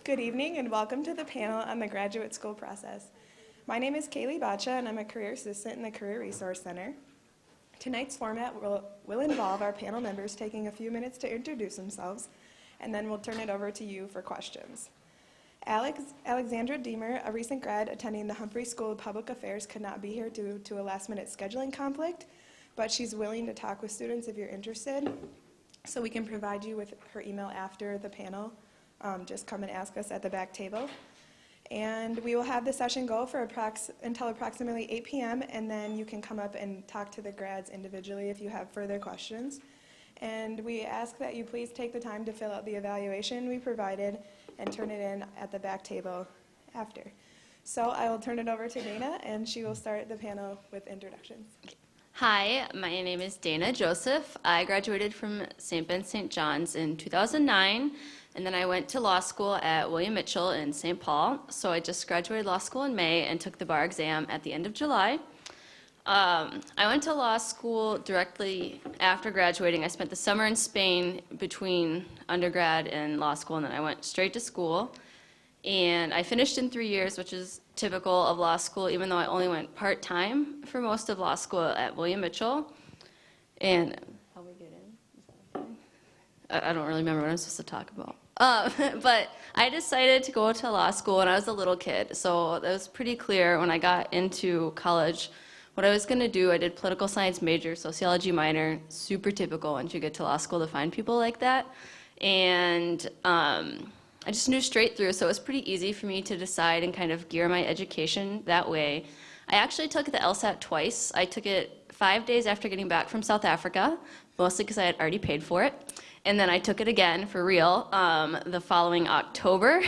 Good evening and welcome to the panel on the graduate school process. My name is Kaylee Bacha and I'm a career assistant in the Career Resource Center. Tonight's format will involve our panel members taking a few minutes to introduce themselves, and then we'll turn it over to you for questions. Alexandra Deemer, a recent grad attending the Humphrey School of Public Affairs, could not be here due to a last-minute scheduling conflict, but she's willing to talk with students if you're interested. So we can provide you with her email after the panel. Just come and ask us at the back table. And we will have the session go for until approximately 8 p.m. and then you can come up and talk to the grads individually if you have further questions. And we ask that you please take the time to fill out the evaluation we provided and turn it in at the back table after. So I will turn it over to Dana and she will start the panel with introductions. Hi, my name is Dana Joseph. I graduated from St. Ben St. John's in 2009, and then I went to law school at William Mitchell in St. Paul. So I just graduated law school in May and took the bar exam at the end of July. I went to law school directly after graduating. I spent the summer in Spain between undergrad and law school, and then I went straight to school. And I finished in 3 years, which is typical of law school, even though I only went part-time for most of law school at William Mitchell. And how we get in? Is that okay? I don't really remember what I'm supposed to talk about. But I decided to go to law school when I was a little kid, so that was pretty clear when I got into college what I was going to do. I did political science major, sociology minor, super typical once you get to law school to find people like that. And I just knew straight through, so it was pretty easy for me to decide and kind of gear my education that way. I actually took the LSAT twice. I took it 5 days after getting back from South Africa, mostly because I had already paid for it. And then I took it again for real the following October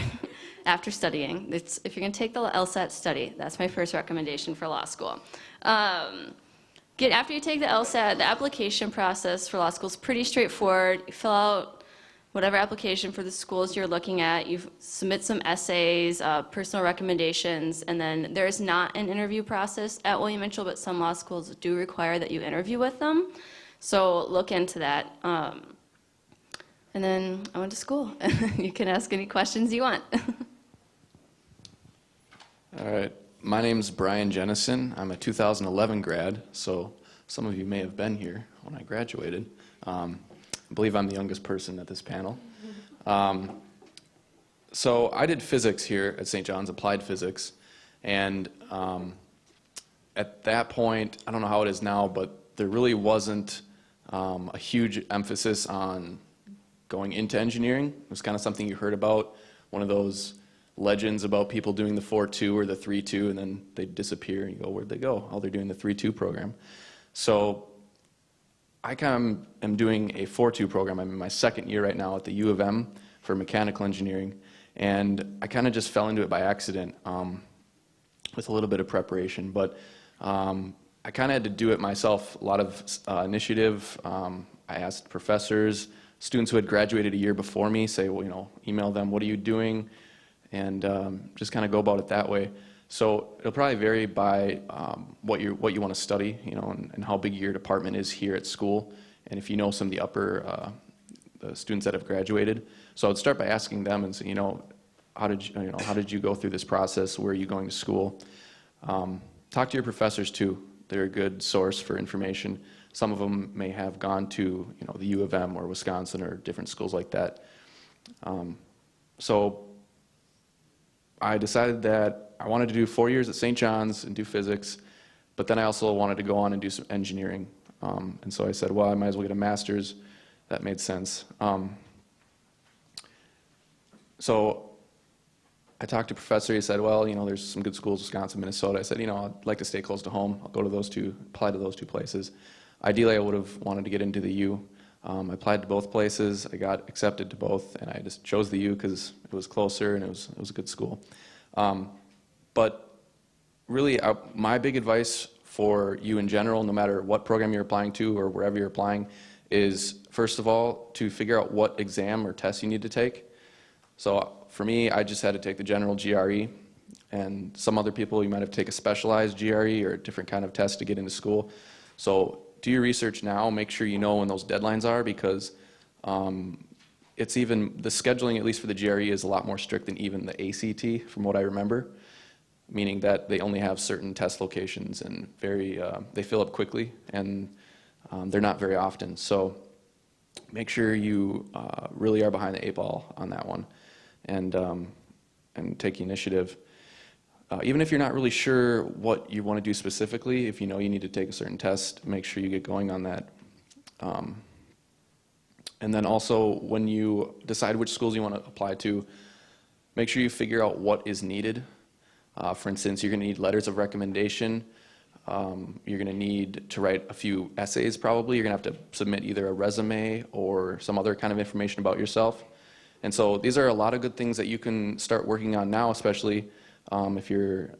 after studying. If you're going to take the LSAT, study. That's my first recommendation for law school. After you take the LSAT, the application process for law school is pretty straightforward. You fill out whatever application for the schools you're looking at. You submit some essays, personal recommendations, and then there's not an interview process at William Mitchell, but some law schools do require that you interview with them. So look into that. And then I went to school. You can ask any questions you want. All right. My name's Brian Jenison. I'm a 2011 grad, so some of you may have been here when I graduated. I believe I'm the youngest person at this panel. So I did physics here at St. John's, applied physics, and at that point, I don't know how it is now, but there really wasn't a huge emphasis on going into engineering. It was kind of something you heard about, one of those legends about people doing the 4-2 or the 3-2, and then they disappear, and you go, where'd they go? Oh, they're doing the 3-2 program. So I kind of am doing a 4-2 program. I'm in my second year right now at the U of M for mechanical engineering, and I kind of just fell into it by accident with a little bit of preparation, but I kind of had to do it myself, a lot of initiative. I asked professors, students who had graduated a year before me, say, well, email them, what are you doing? And just kind of go about it that way. So it'll probably vary by what you want to study, and how big your department is here at school, and if you know some of the upper the students that have graduated. So I would start by asking them and say, how did you go through this process? Where are you going to school? Talk to your professors too. They're a good source for information. Some of them may have gone to the U of M or Wisconsin or different schools like that. So I decided that I wanted to do 4 years at St. John's and do physics, but then I also wanted to go on and do some engineering. And so I said, well, I might as well get a master's. That made sense. So I talked to a professor. He said, well, there's some good schools, Wisconsin, Minnesota. I said, I'd like to stay close to home. I'll go to those two, apply to those two places. Ideally, I would have wanted to get into the U. I applied to both places. I got accepted to both, and I just chose the U because it was closer and it was a good school. But really, my big advice for you in general, no matter what program you're applying to or wherever you're applying, is first of all to figure out what exam or test you need to take. So for me, I just had to take the general GRE, and some other people, you might have to take a specialized GRE or a different kind of test to get into school. So do your research now, make sure you know when those deadlines are, because it's even, the scheduling, at least for the GRE, is a lot more strict than even the ACT, from what I remember, meaning that they only have certain test locations and they fill up quickly, and they're not very often. So make sure you really are behind the 8 ball on that one, and take the initiative. Even if you're not really sure what you want to do specifically, if you know you need to take a certain test, make sure you get going on that. And then also, when you decide which schools you want to apply to, make sure you figure out what is needed. For instance, you're going to need letters of recommendation. You're going to need to write a few essays probably. You're going to have to submit either a resume or some other kind of information about yourself. And so these are a lot of good things that you can start working on now, especially if you're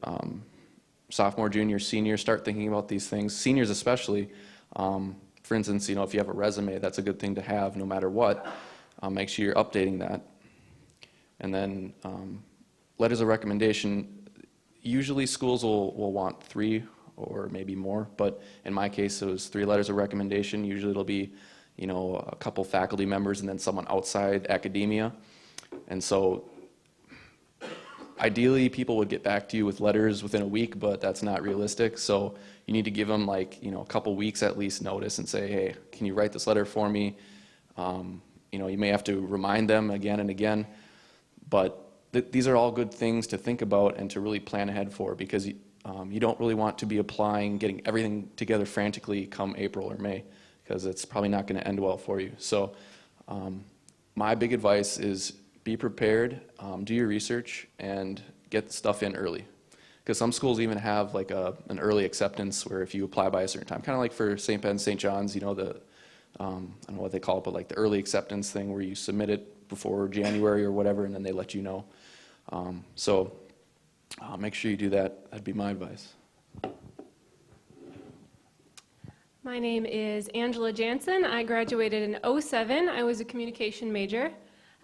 sophomore, junior, senior. Start thinking about these things. Seniors especially. For instance, if you have a resume, that's a good thing to have no matter what. Make sure you're updating that. And then letters of recommendation. Usually schools will want 3 or maybe more, but in my case it was 3 letters of recommendation. Usually it'll be, a couple faculty members and then someone outside academia. And so ideally people would get back to you with letters within a week, but that's not realistic. So you need to give them a couple weeks at least notice and say, hey, can you write this letter for me? You may have to remind them again and again, but these are all good things to think about and to really plan ahead for, because you don't really want to be applying, getting everything together frantically come April or May, because it's probably not going to end well for you. So my big advice is be prepared, do your research, and get stuff in early. Because some schools even have an early acceptance where if you apply by a certain time, kind of like for St. Ben's, St. John's, I don't know what they call it, but the early acceptance thing where you submit it before January or whatever, and then they let you know. So make sure you do that. That'd be my advice. My name is Angela Janson. I graduated in '07. I was a communication major.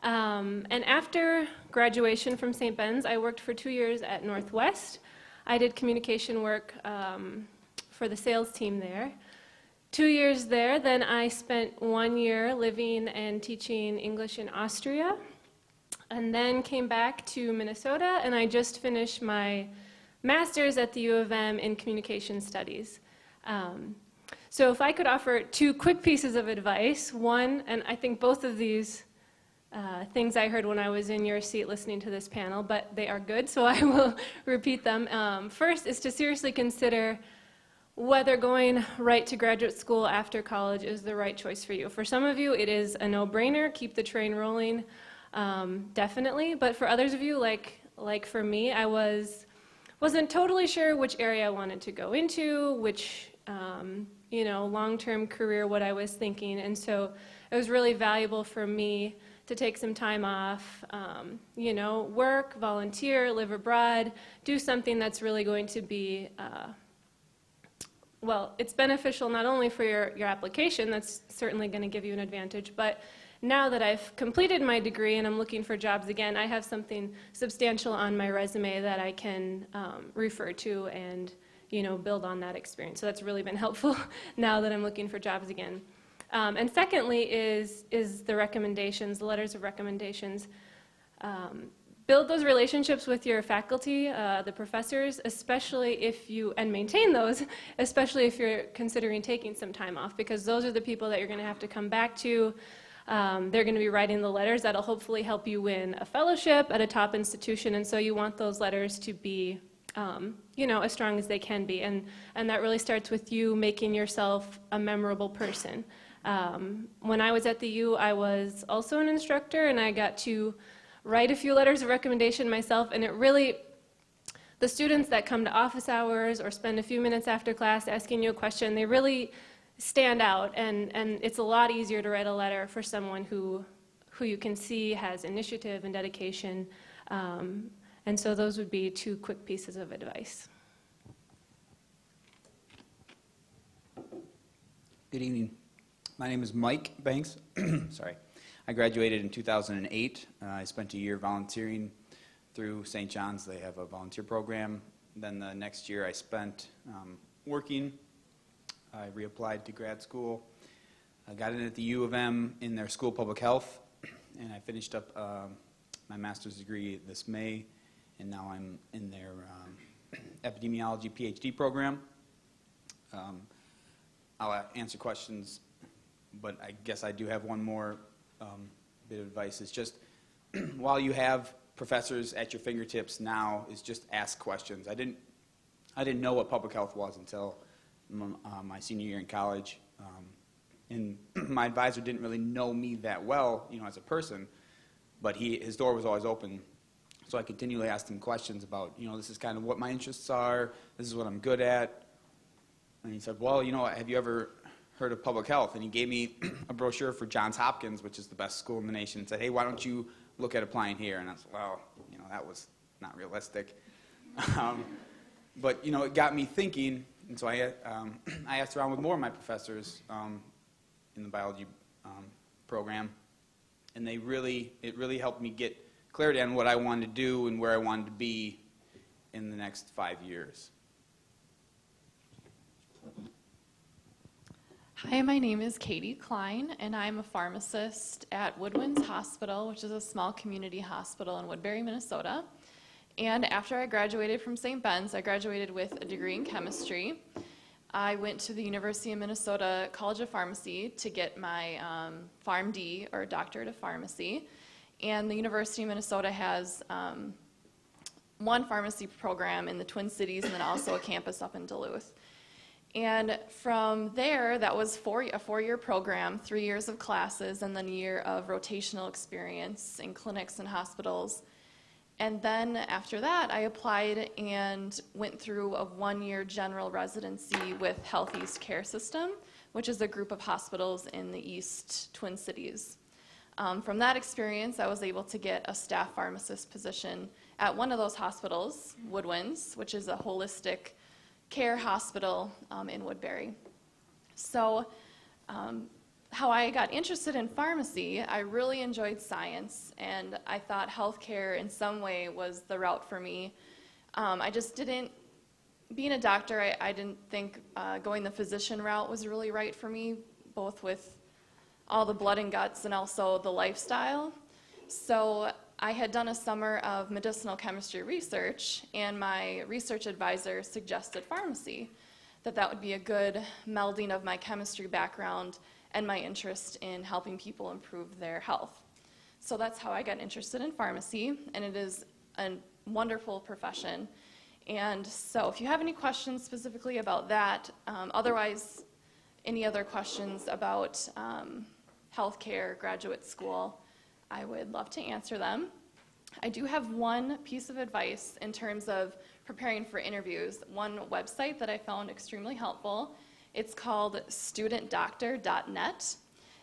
And after graduation from St. Ben's, I worked for 2 years at Northwest. I did communication work for the sales team there. 2 years there, then I spent 1 year living and teaching English in Austria, and then came back to Minnesota, and I just finished my master's at the U of M in communication studies. So if I could offer 2 quick pieces of advice, one, and I think both of these things I heard when I was in your seat listening to this panel, but they are good, so I will repeat them. First is to seriously consider whether going right to graduate school after college is the right choice for you. For some of you, it is a no-brainer. Keep the train rolling, definitely. But for others of you, like for me, I wasn't totally sure which area I wanted to go into, which long-term career, what I was thinking. And so it was really valuable for me to take some time off, work, volunteer, live abroad, do something that's really going to be, it's beneficial not only for your application, that's certainly going to give you an advantage, but now that I've completed my degree and I'm looking for jobs again, I have something substantial on my resume that I can refer to and build on that experience. So that's really been helpful now that I'm looking for jobs again. And secondly is the recommendations, the letters of recommendations. Build those relationships with your faculty, the professors, and maintain those, especially if you're considering taking some time off, because those are the people that you're going to have to come back to. They're going to be writing the letters that'll hopefully help you win a fellowship at a top institution, and so you want those letters to be as strong as they can be, and that really starts with you making yourself a memorable person. When I was at the U, I was also an instructor, and I got to write a few letters of recommendation myself, and the students that come to office hours or spend a few minutes after class asking you a question, they really stand out, and it's a lot easier to write a letter for someone who you can see has initiative and dedication. And so those would be 2 quick pieces of advice. Good evening. My name is Mike Bancks. Sorry. I graduated in 2008. I spent a year volunteering through St. John's. They have a volunteer program. Then the next year I spent working. I reapplied to grad school. I got in at the U of M in their School of Public Health. and I finished up my master's degree this May, and now I'm in their epidemiology PhD program. I'll answer questions, but I guess I do have one more bit of advice. It's just while you have professors at your fingertips now, is just ask questions. I didn't know what public health was until my senior year in college, and my advisor didn't really know me that well, as a person, but his door was always open. So I continually asked him questions about, this is kind of what my interests are, this is what I'm good at. And he said, well, have you ever heard of public health? And he gave me a brochure for Johns Hopkins, which is the best school in the nation, and said, hey, why don't you look at applying here? And I said, well, that was not realistic. But, it got me thinking, and so I asked around with more of my professors in the biology program, and it really helped me get clarity on what I wanted to do and where I wanted to be in the next 5 years. Hi, my name is Katie Kline, and I'm a pharmacist at Woodwinds Hospital, which is a small community hospital in Woodbury, Minnesota. And after I graduated from St. Ben's, I graduated with a degree in chemistry. I went to the University of Minnesota College of Pharmacy to get my PharmD, or Doctorate of Pharmacy. And the University of Minnesota has one pharmacy program in the Twin Cities and then also a campus up in Duluth. And from there, that was a four-year program, 3 years of classes, and then a year of rotational experience in clinics and hospitals. And then after that, I applied and went through a 1-year general residency with Health East Care System, which is a group of hospitals in the East Twin Cities. From that experience, I was able to get a staff pharmacist position at one of those hospitals, Woodwinds, which is a holistic care hospital in Woodbury. So how I got interested in pharmacy, I really enjoyed science, and I thought healthcare in some way was the route for me. I just didn't, being a doctor, I didn't think going the physician route was really right for me, both with all the blood and guts and also the lifestyle. So I had done a summer of medicinal chemistry research, and my research advisor suggested pharmacy, that would be a good melding of my chemistry background and my interest in helping people improve their health. So that's how I got interested in pharmacy, and it is a wonderful profession. And so if you have any questions specifically about that, otherwise any other questions about healthcare, graduate school, I would love to answer them. I do have one piece of advice in terms of preparing for interviews. One website that I found extremely helpful, it's called studentdoctor.net.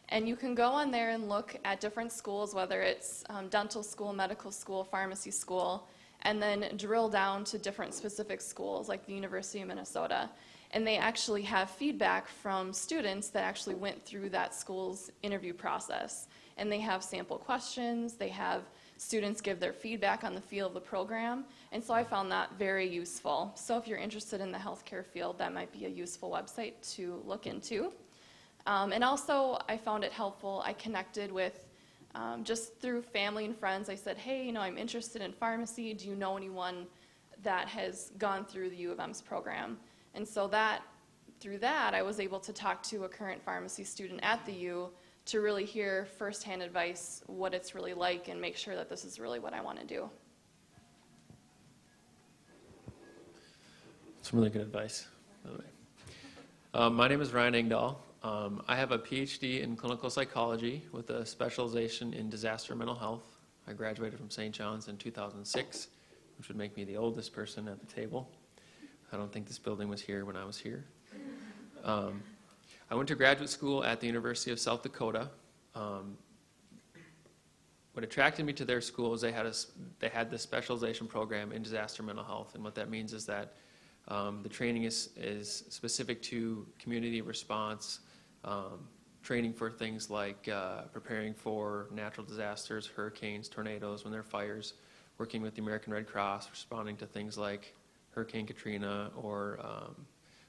And you can go on there and look at different schools, whether it's dental school, medical school, pharmacy school, and then drill down to different specific schools like the University of Minnesota. And they actually have feedback from students that actually went through that school's interview process. And they have sample questions, they have students give their feedback on the feel of the program, and so I found that very useful. So if you're interested in the healthcare field, that might be a useful website to look into. And also, I found it helpful, I connected with, just through family and friends, I said, hey, I'm interested in pharmacy, do you know anyone that has gone through the U of M's program? And so through that, I was able to talk to a current pharmacy student at the U to really hear firsthand advice, what it's really like, and make sure that this is really what I want to do. Some really good advice, by the way. My name is Ryan Engdahl. I have a PhD in clinical psychology with a specialization in disaster mental health. I graduated from St. John's in 2006, which would make me the oldest person at the table. I don't think this building was here when I was here. I went to graduate school at the University of South Dakota. What attracted me to their school is they had this specialization program in disaster mental health, and what that means is that the training is specific to community response, training for things like preparing for natural disasters, hurricanes, tornadoes, when there are fires, working with the American Red Cross, responding to things like Hurricane Katrina or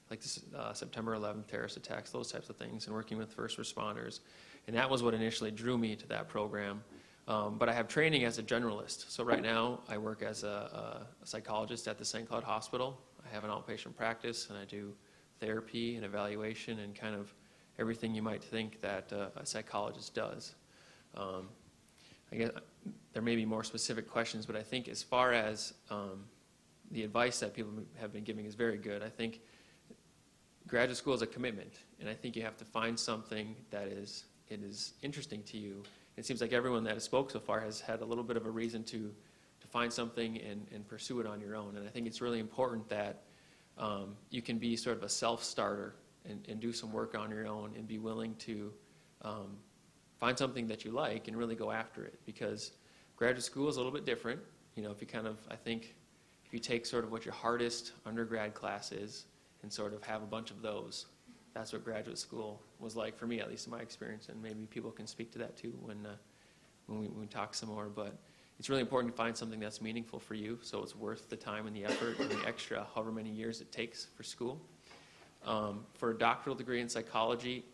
like this, September 11th terrorist attacks, those types of things, and working with first responders. And that was what initially drew me to that program. But I have training as a generalist. So right now, I work as a psychologist at the St. Cloud Hospital. I have an outpatient practice, and I do therapy and evaluation and kind of everything you might think that a psychologist does. I guess there may be more specific questions, but I think as far as the advice that people have been giving is very good. I think graduate school is a commitment, and I think you have to find something that is interesting to you. It seems like everyone that has spoke so far has had a little bit of a reason to find something and pursue it on your own. And I think it's really important that you can be sort of a self-starter and do some work on your own and be willing to find something that you like and really go after it. Because graduate school is a little bit different. You know, if you kind of, I think, if you take sort of what your hardest undergrad class is and sort of have a bunch of those, that's what graduate school was like for me, at least in my experience, and maybe people can speak to that too when we talk some more. But it's really important to find something that's meaningful for you, so it's worth the time and the effort and the extra however many years it takes for school. For a doctoral degree in psychology,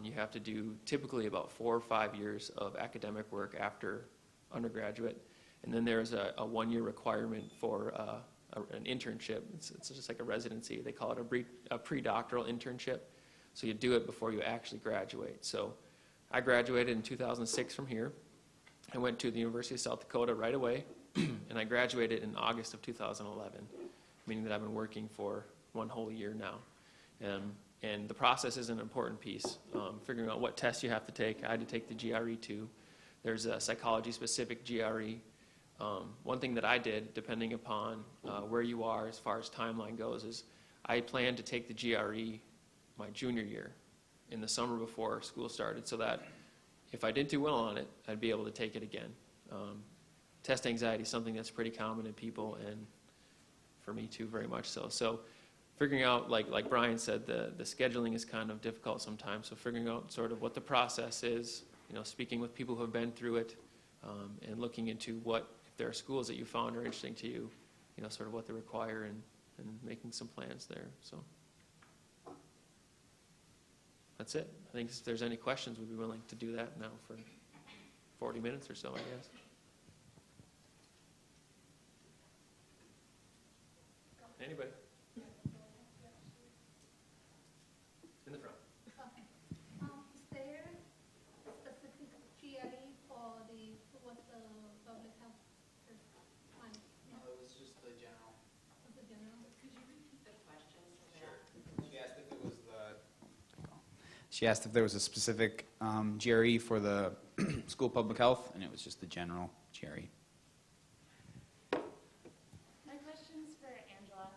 you have to do typically about 4 or 5 years of academic work after undergraduate, and then there's a 1-year requirement for an internship. It's just like a residency. They call it a pre-doctoral internship. So you do it before you actually graduate. So I graduated in 2006 from here. I went to the University of South Dakota right away, and I graduated in August of 2011, meaning that I've been working for 1 whole year now. And the process is an important piece, figuring out what tests you have to take. I had to take the GRE too. There's a psychology-specific GRE. One thing that I did, depending upon where you are as far as timeline goes, is I planned to take the GRE my junior year in the summer before school started, so that if I didn't do well on it, I'd be able to take it again. Test anxiety is something that's pretty common in people, and for me too, very much so. So figuring out, like Brian said, the scheduling is kind of difficult sometimes, so figuring out sort of what the process is, you know, speaking with people who have been through it, and looking into what, if there are schools that you found are interesting to you, you know, sort of what they require, and making some plans there. So that's it. I think if there's any questions, we'd be willing to do that now for 40 minutes or so, I guess. Anybody? In the front. Is there a specific GRE for what the public health is like? No, it was just the general. Was it general? Could you repeat the question? Sure. She asked if there was a specific GRE for the school public health, and it was just the general GRE. My question's for Angela,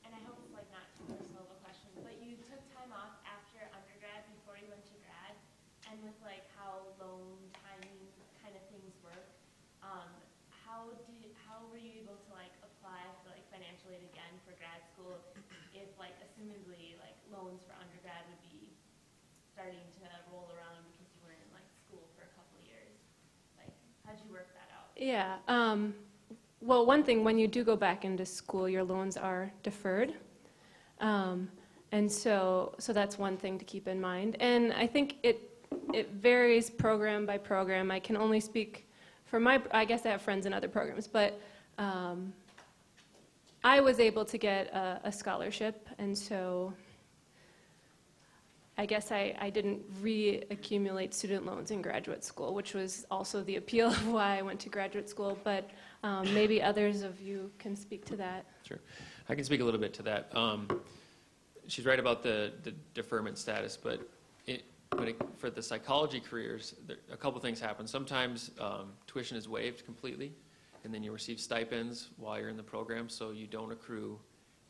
and I hope it's like not too personal of a question, but you took time off after undergrad before you went to grad, and with like how loan timing kind of things work, how were you able to like apply for like financial aid again for grad school if like assumedly like loans for undergrad would be starting to roll around because you weren't in like school for a couple of years? Like, how'd you work that out? Yeah. Well, one thing, when you do go back into school, your loans are deferred. And so that's one thing to keep in mind. And I think it varies program by program. I can only speak for I guess I have friends in other programs, but I was able to get a scholarship, and so I guess I didn't reaccumulate student loans in graduate school, which was also the appeal of why I went to graduate school, but maybe others of you can speak to that. Sure. I can speak a little bit to that. She's right about the deferment status, but for the psychology careers, a couple things happen. Sometimes tuition is waived completely, and then you receive stipends while you're in the program, so you don't accrue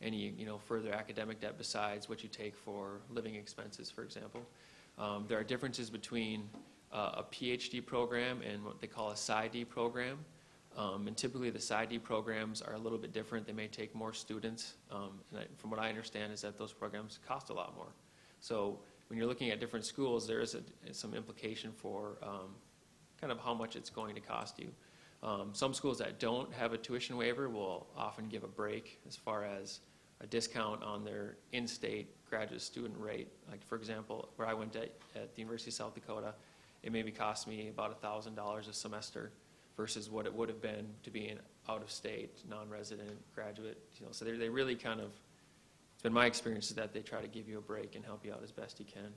any further academic debt besides what you take for living expenses, for example. There are differences between a PhD program and what they call a PsyD program. And typically the PsyD programs are a little bit different. They may take more students. From what I understand is that those programs cost a lot more. So when you're looking at different schools, there is some implication for kind of how much it's going to cost you. Some schools that don't have a tuition waiver will often give a break as far as a discount on their in-state graduate student rate. Like, for example, where I went at the University of South Dakota, it maybe cost me about $1,000 a semester versus what it would have been to be an out-of-state, non-resident graduate. So they really kind of, it's been my experience is that they try to give you a break and help you out as best you can.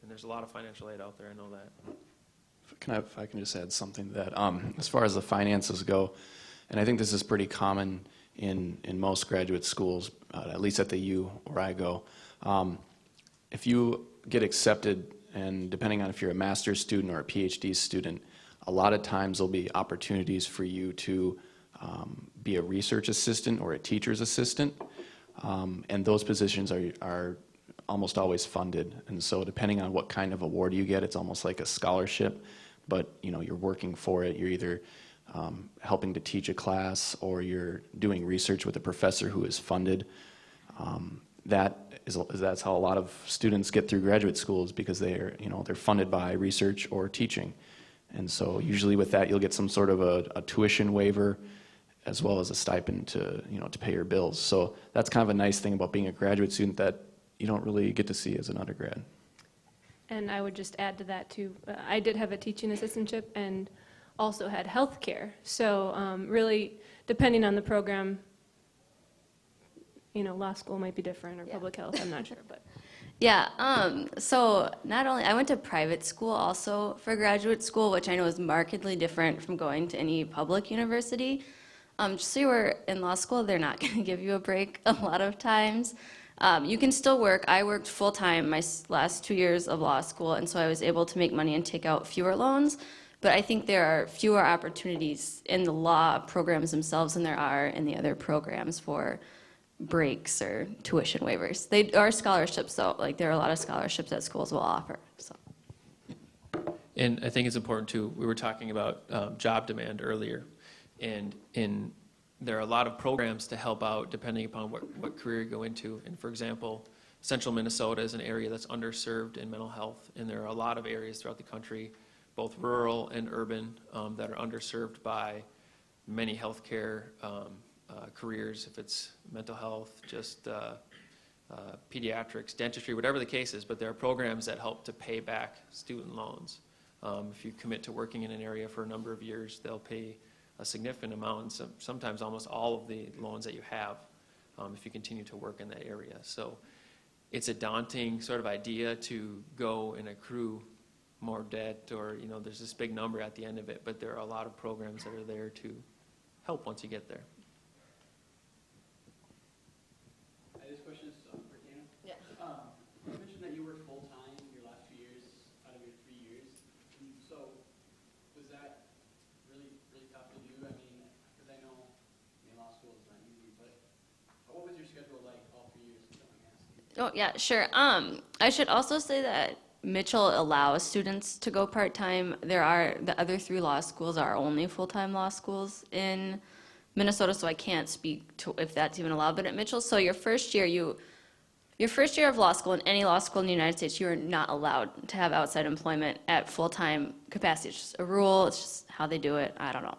And there's a lot of financial aid out there, I know that. If I can just add something to that. As far as the finances go, and I think this is pretty common in most graduate schools, at least at the U where I go. If you get accepted, and depending on if you're a master's student or a PhD student, a lot of times there'll be opportunities for you to be a research assistant or a teacher's assistant, and those positions are almost always funded. And so depending on what kind of award you get, it's almost like a scholarship, but you're working for it. You're either helping to teach a class or you're doing research with a professor who is funded. That's how a lot of students get through graduate schools, because they're funded by research or teaching. And so usually with that, you'll get some sort of a tuition waiver as well as a stipend to pay your bills. So that's kind of a nice thing about being a graduate student that you don't really get to see as an undergrad. And I would just add to that too, I did have a teaching assistantship and also had healthcare. So really, depending on the program, law school might be different, or public health, I'm not sure, but. Yeah, so not only, I went to private school also for graduate school, which I know is markedly different from going to any public university. Just so you were in law school, they're not going to give you a break a lot of times. You can still work. I worked full-time my last 2 years of law school, and so I was able to make money and take out fewer loans. But I think there are fewer opportunities in the law programs themselves than there are in the other programs for breaks or tuition waivers. They are scholarships, though. Like, there are a lot of scholarships that schools will offer. So. And I think it's important too, we were talking about job demand earlier, and there are a lot of programs to help out depending upon what career you go into. And for example, central Minnesota is an area that's underserved in mental health, and there are a lot of areas throughout the country, both rural and urban, that are underserved by many healthcare careers, if it's mental health, just pediatrics, dentistry, whatever the case is. But there are programs that help to pay back student loans. If you commit to working in an area for a number of years, they'll pay a significant amount, and sometimes almost all of the loans that you have, if you continue to work in that area. So it's a daunting sort of idea to go and accrue more debt, or there's this big number at the end of it, but there are a lot of programs that are there to help once you get there. This question is for Dana. Yeah. You mentioned that you worked full-time your last 2 years out of your 3 years. So was that really, really tough to do? I mean, because I know law school is not easy, but what was your schedule like all 3 years? If you don't mind me asking? Oh, yeah, sure. I should also say that Mitchell allows students to go part-time. The other 3 law schools are only full-time law schools in Minnesota, so I can't speak to if that's even allowed. But at Mitchell, so your first year of law school in any law school in the United States, you are not allowed to have outside employment at full-time capacity. It's just a rule. It's just how they do it. I don't know.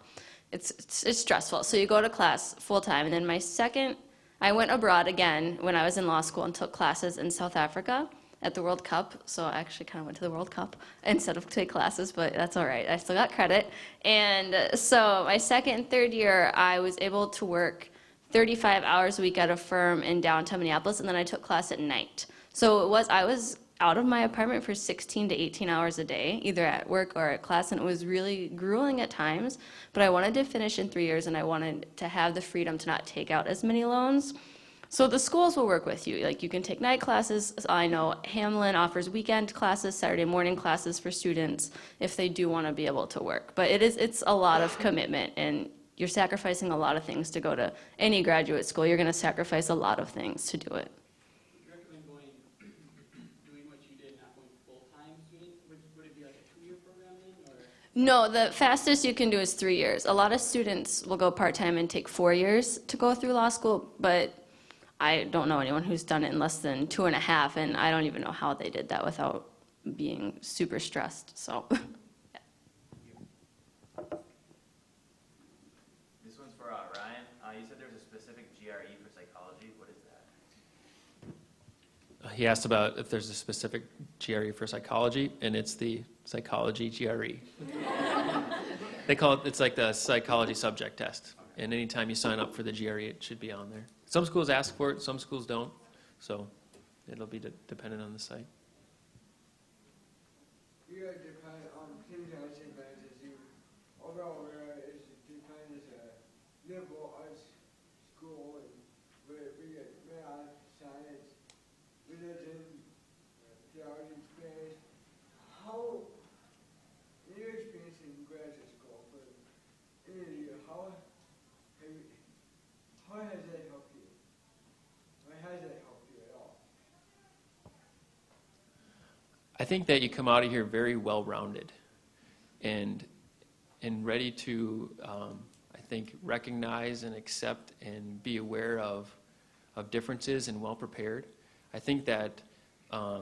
It's stressful. So you go to class full-time, and then I went abroad again when I was in law school and took classes in South Africa at the World Cup. So I actually kind of went to the World Cup instead of take classes, but that's all right. I still got credit. And so my second and third year, I was able to work 35 hours a week at a firm in downtown Minneapolis, and then I took class at night. So I was out of my apartment for 16 to 18 hours a day, either at work or at class, and it was really grueling at times. But I wanted to finish in 3 years, and I wanted to have the freedom to not take out as many loans. So the schools will work with you. Like, you can take night classes. I know Hamlin offers weekend classes, Saturday morning classes for students if they do want to be able to work. But it's a lot of commitment, and you're sacrificing a lot of things to go to any graduate school. You're going to sacrifice a lot of things to do it. Would you recommend doing what you did, not going full-time student? Would it be like a 2-year program then? Or? No, the fastest you can do is 3 years. A lot of students will go part-time and take 4 years to go through law school, but I don't know anyone who's done it in less than 2.5, and I don't even know how they did that without being super stressed. So. This one's for Ryan. You said there's a specific GRE for psychology. What is He asked about if there's a specific GRE for psychology, and it's the psychology GRE. They call it, it's like the psychology subject test. And anytime you sign up for the GRE, it should be on there. Some schools ask for it, some schools don't. So it'll be dependent on the site. You are defined on St. John's as you overall is defined as a liberal arts school and where we get math, science, religion, theology experience. How, in your experience in graduate school, for any of you, how has that helped you? Or has that helped you at all? I think that you come out of here very well-rounded and ready to, I think, recognize and accept and be aware of differences and well-prepared. I think that, I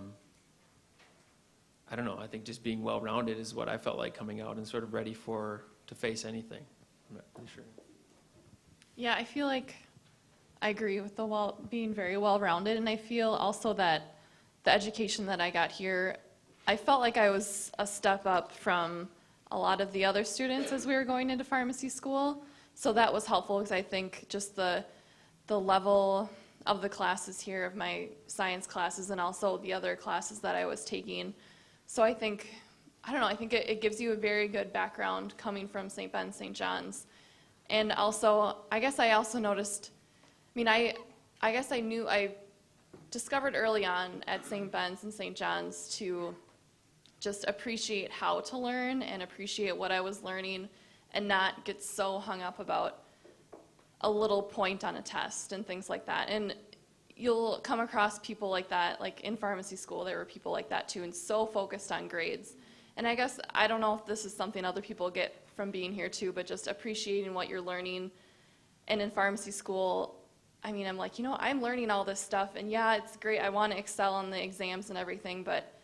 don't know, I think just being well-rounded is what I felt like coming out and sort of ready to face anything. I'm not really sure. Yeah, I feel like I agree with the being very well-rounded, and I feel also that the education that I got here, I felt like I was a step up from a lot of the other students as we were going into pharmacy school. So that was helpful because I think just the level of the classes here, of my science classes and also the other classes that I was taking. So I think, I don't know, I think it gives you a very good background coming from St. Ben's, St. John's. And also, I guess I also noticed, I guess I discovered early on at St. Ben's and St. John's to just appreciate how to learn and appreciate what I was learning and not get so hung up about a little point on a test and things like that. And you'll come across people like that, like in pharmacy school, there were people like that too, and so focused on grades. And I guess, I don't know if this is something other people get from being here too, but just appreciating what you're learning. And in pharmacy school, I'm like, I'm learning all this stuff, and yeah, it's great, I want to excel on the exams and everything, but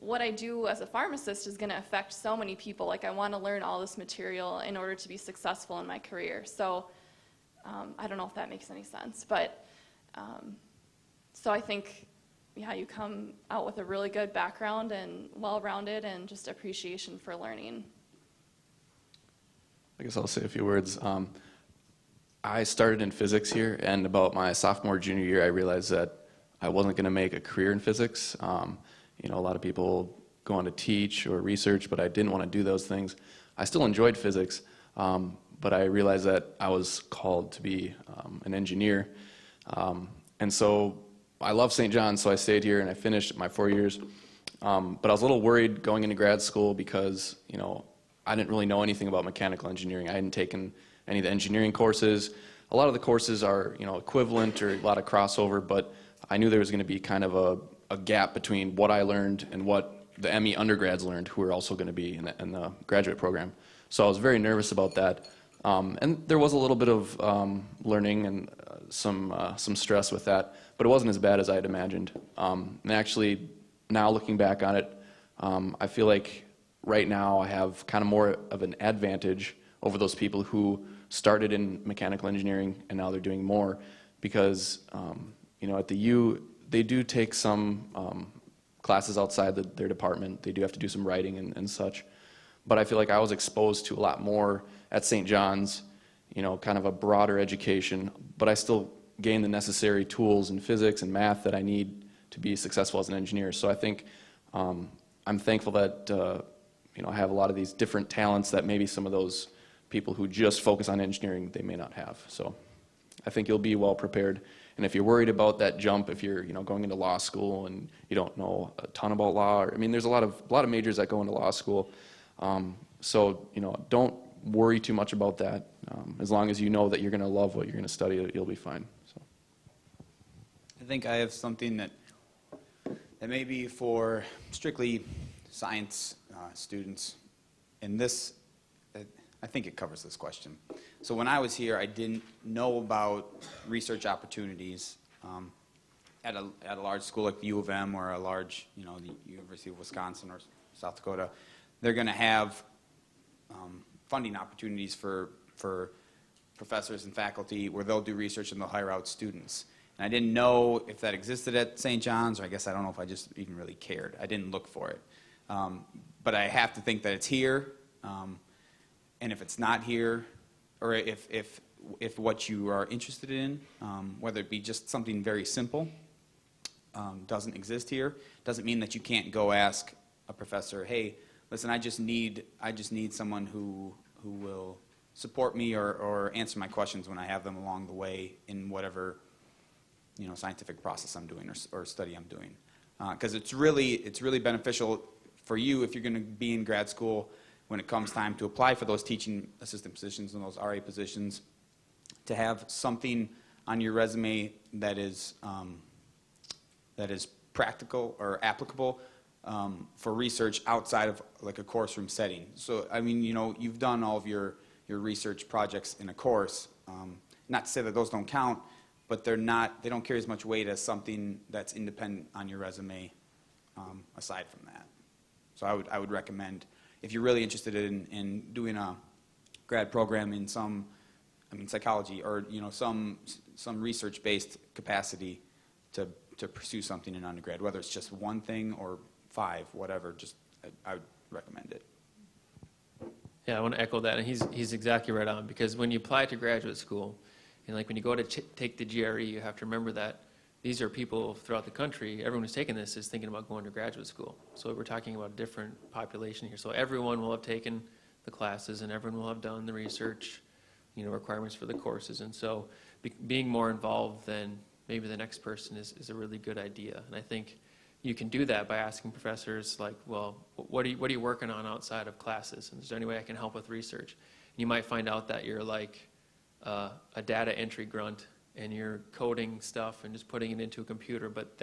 what I do as a pharmacist is going to affect so many people. Like, I want to learn all this material in order to be successful in my career. So I don't know if that makes any sense, but so I think, yeah, you come out with a really good background and well-rounded and just appreciation for learning. I guess I'll say a few words. I started in physics here, and about my sophomore, junior year, I realized that I wasn't going to make a career in physics. A lot of people go on to teach or research, but I didn't want to do those things. I still enjoyed physics, but I realized that I was called to be an engineer. And so I love St. John's, so I stayed here and I finished my 4 years. But I was a little worried going into grad school because, I didn't really know anything about mechanical engineering. I hadn't taken any of the engineering courses. A lot of the courses are, equivalent or a lot of crossover, but I knew there was going to be kind of a gap between what I learned and what the ME undergrads learned, who were also going to be in the graduate program. So I was very nervous about that. And there was a little bit of learning and some stress with that, but it wasn't as bad as I had imagined. And actually, now looking back on it, I feel like right now I have kind of more of an advantage over those people who started in mechanical engineering and now they're doing more, because at the U, they do take some classes outside their department. They do have to do some writing and such. But I feel like I was exposed to a lot more at St. John's, kind of a broader education, but I still gained the necessary tools in physics and math that I need to be successful as an engineer. So I think I'm thankful that I have a lot of these different talents that maybe some of those people who just focus on engineering, they may not have. So I think you'll be well prepared. And if you're worried about that jump, if you're going into law school and you don't know a ton about law, there's a lot of majors that go into law school. So don't worry too much about that. As long as you know that you're going to love what you're going to study, you'll be fine. So I think I have something that may be for strictly science students. And this, I think it covers this question. So when I was here, I didn't know about research opportunities at a large school like the U of M or a large, the University of Wisconsin or South Dakota. They're going to have funding opportunities for professors and faculty where they'll do research and they'll hire out students. And I didn't know if that existed at St. John's, or I guess I don't know if I just even really cared. I didn't look for it. But I have to think that it's here. And if it's not here, or if what you are interested in, whether it be just something very simple, doesn't exist here, doesn't mean that you can't go ask a professor, hey, listen, I just need someone who will support me or answer my questions when I have them along the way in whatever scientific process I'm doing or study I'm doing. Because it's really beneficial for you if you're going to be in grad school when it comes time to apply for those teaching assistant positions and those RA positions, to have something on your resume that is practical or applicable for research outside of like a course room setting. So I mean, you've done all of your research projects in a course. Not to say that those don't count, but they don't carry as much weight as something that's independent on your resume aside from that. So I would recommend, if you're really interested in doing a grad program in psychology or some research-based capacity, to pursue something in undergrad, whether it's just one thing or 5, whatever. I would recommend it. Yeah, I want to echo that, and he's exactly right on, because when you apply to graduate school, and like when you go to take the GRE, you have to remember that these are people throughout the country. Everyone who's taking this is thinking about going to graduate school. So we're talking about a different population here. So everyone will have taken the classes, and everyone will have done the research, requirements for the courses. And so being more involved than maybe the next person is a really good idea. And I think you can do that by asking professors, like, well, what are you working on outside of classes? And is there any way I can help with research? And you might find out that you're like a data entry grunt, and you're coding stuff and just putting it into a computer, but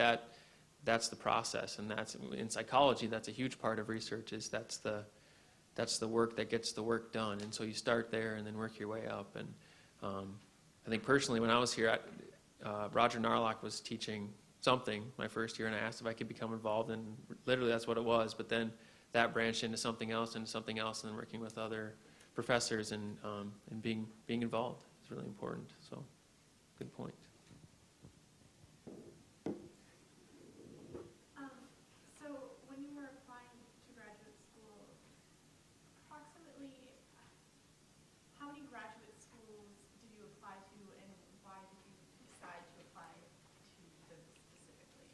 that's the process. And that's, in psychology, that's a huge part of research, is that's the work that gets the work done. And so you start there and then work your way up. And I think personally, when I was here, Roger Narlock was teaching something my first year, and I asked if I could become involved, and literally that's what it was. But then that branched into something else, and then working with other professors and being involved is really important. So, good point. So when you were applying to graduate school, approximately how many graduate schools did you apply to, and why did you decide to apply to them specifically?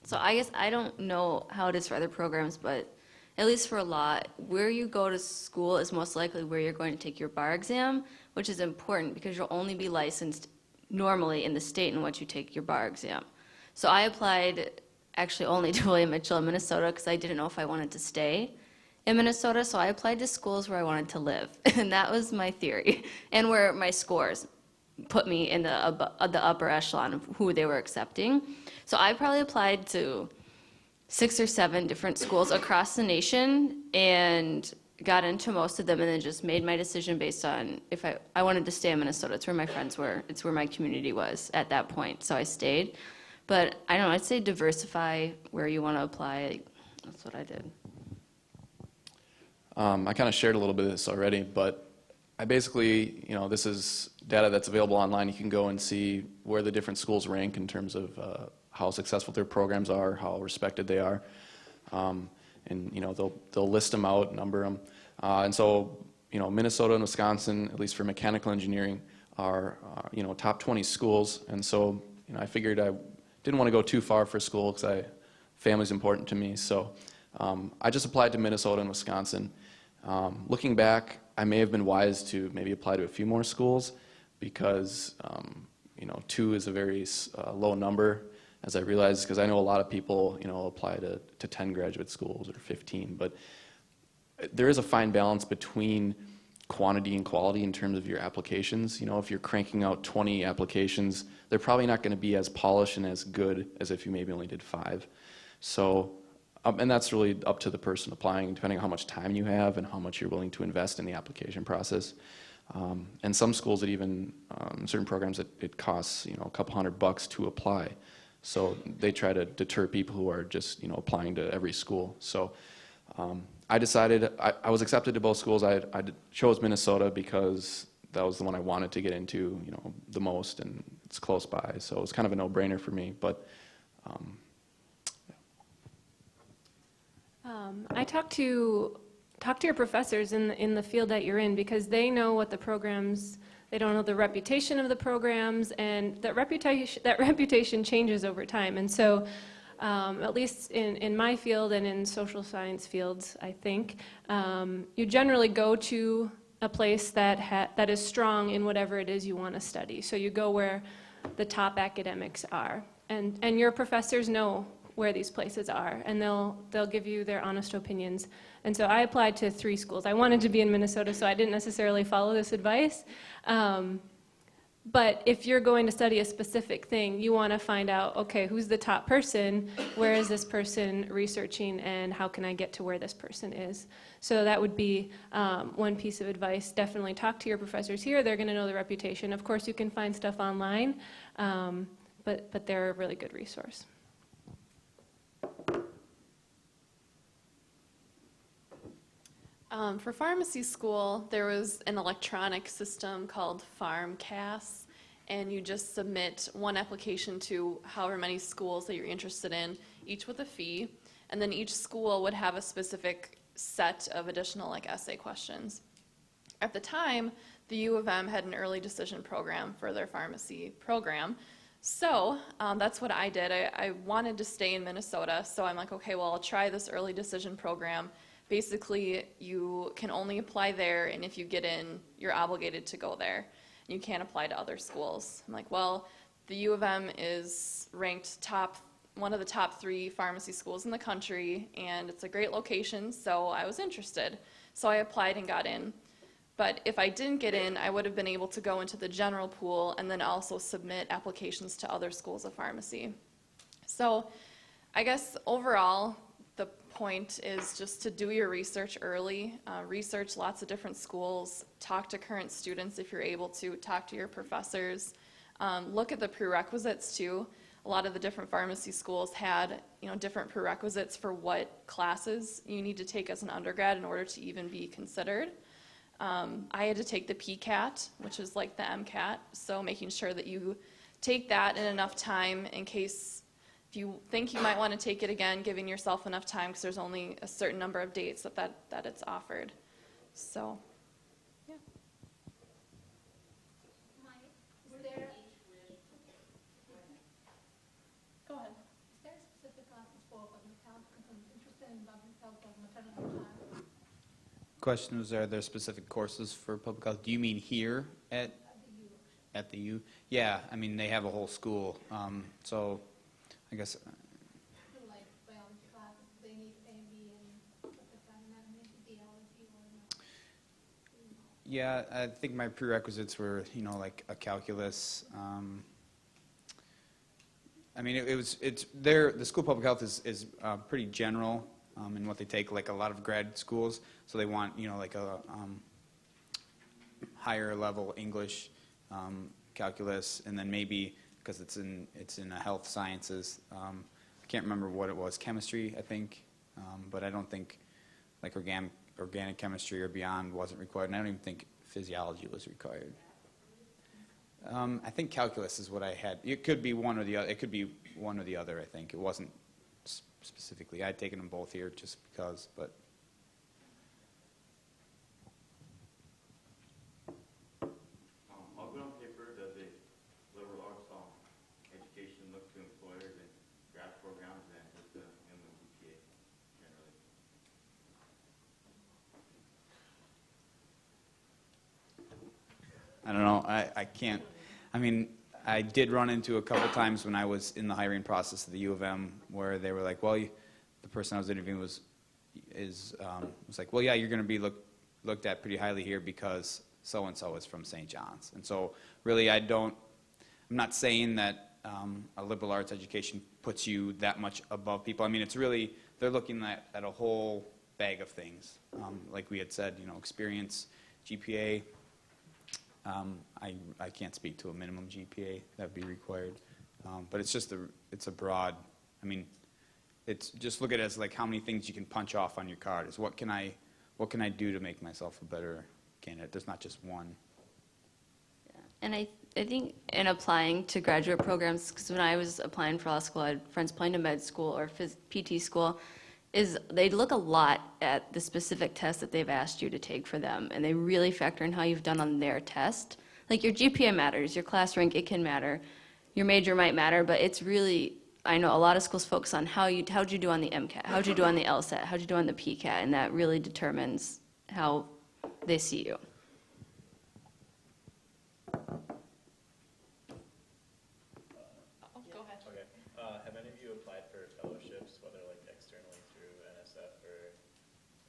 So I guess I don't know how it is for other programs, but at least for law, where you go to school is most likely where you're going to take your bar exam, which is important because you'll only be licensed normally in the state in which you take your bar exam. So I applied actually only to William Mitchell in Minnesota because I didn't know if I wanted to stay in Minnesota, so I applied to schools where I wanted to live, and that was my theory, and where my scores put me in the upper echelon of who they were accepting. So I probably applied to 6 or 7 different schools across the nation and got into most of them, and then just made my decision based on if I wanted to stay in Minnesota. It's where my friends were. It's where my community was at that point, so I stayed. But I don't know, I'd say diversify where you want to apply. That's what I did. I kind of shared a little bit of this already, but I basically, this is data that's available online. You can go and see where the different schools rank in terms of how successful their programs are, how respected they are, and they'll list them out, number them, and so Minnesota and Wisconsin, at least for mechanical engineering, are top 20 schools, and so I figured I didn't want to go too far for school because family's important to me, so I just applied to Minnesota and Wisconsin. Looking back, I may have been wise to maybe apply to a few more schools because 2 is a very low number, as I realized, because I know a lot of people apply to 10 graduate schools or 15, but there is a fine balance between quantity and quality in terms of your applications. If you're cranking out 20 applications, they're probably not going to be as polished and as good as if you maybe only did 5. So, and that's really up to the person applying, depending on how much time you have and how much you're willing to invest in the application process. And some schools, certain programs, it costs a couple $100 to apply. So they try to deter people who are just applying to every school. So I decided I was accepted to both schools. I chose Minnesota because that was the one I wanted to get into, the most, and it's close by, so it was kind of a no-brainer for me. But I talk to your professors in the field that you're in, because they know what the programs. They don't know the reputation of the programs, and that reputation changes over time. And so, at least in my field and in social science fields, I think you generally go to a place that is strong in whatever it is you want to study. So you go where the top academics are, and your professors know where these places are, and they'll give you their honest opinions. And so I applied to 3 schools. I wanted to be in Minnesota, so I didn't necessarily follow this advice. But if you're going to study a specific thing, you want to find out, okay, who's the top person, where is this person researching, and how can I get to where this person is? So that would be one piece of advice. Definitely talk to your professors here. They're going to know the reputation. Of course, you can find stuff online, but they're a really good resource. For pharmacy school, there was an electronic system called PharmCast, and you just submit one application to however many schools that you're interested in, each with a fee, and then each school would have a specific set of additional essay questions. At the time, the U of M had an early decision program for their pharmacy program, so that's what I did. I wanted to stay in Minnesota, so I'm like, okay, well, I'll try this early decision program. Basically, you can only apply there, and if you get in, you're obligated to go there. You can't apply to other schools. I'm like, well, the U of M is ranked one of the top 3 pharmacy schools in the country, and it's a great location, so I was interested. So I applied and got in. But if I didn't get in, I would have been able to go into the general pool and then also submit applications to other schools of pharmacy. So I guess overall, the point is just to do your research early, research lots of different schools, talk to current students if you're able to, talk to your professors, look at the prerequisites too. A lot of the different pharmacy schools had different prerequisites for what classes you need to take as an undergrad in order to even be considered. I had to take the PCAT, which is like the MCAT, so making sure that you take that in enough time in case if you think you might want to take it again, giving yourself enough time because there's only a certain number of dates that it's offered. So, yeah. Go ahead. Is there a specific classes for public health? Because I'm interested in public health of maternal child. Question was, are there specific courses for public health? Do you mean here at the U? Yeah, I mean, they have a whole school. So I guess. Like biology classes, they need A and B and epidemiology or not? Yeah, I think my prerequisites were, like a calculus. I mean, the school of public health is pretty general in what they take, like a lot of grad schools. So they want, like a higher level English, calculus, and then maybe because it's in health sciences. I can't remember what it was, chemistry, I think, but I don't think like organic chemistry or beyond wasn't required, and I don't even think physiology was required. I think calculus is what I had. It could be one or the other. It could be one or the other, I think. It wasn't specifically. I'd taken them both here just because, but. I'll go on paper that the liberal arts education look to employers and grad programs and just the minimum GPA generally. I don't know. I can't. I mean, I did run into a couple times when I was in the hiring process of the U of M where they were like, well, the person I was interviewing was like, well, yeah, you're going to be looked at pretty highly here because so-and-so is from St. John's. And so really I'm not saying that a liberal arts education puts you that much above people. I mean, it's really, they're looking at a whole bag of things. Like we had said, experience, GPA. I can't speak to a minimum GPA that would be required, but it's just it's a broad. I mean, it's just look at it as like how many things you can punch off on your card. Is what can I do to make myself a better candidate? There's not just one. And I think in applying to graduate programs, because when I was applying for law school, I had friends applying to med school or PT school, is they look a lot at the specific test that they've asked you to take for them, and they really factor in how you've done on their test. Like your GPA matters, your class rank, it can matter, your major might matter, but it's really, I know a lot of schools focus on how'd you do on the MCAT, how'd you do on the LSAT, how'd you do on the PCAT, and that really determines how they see you. Go ahead. Okay. Have any of you applied for fellowships, whether like externally through NSF or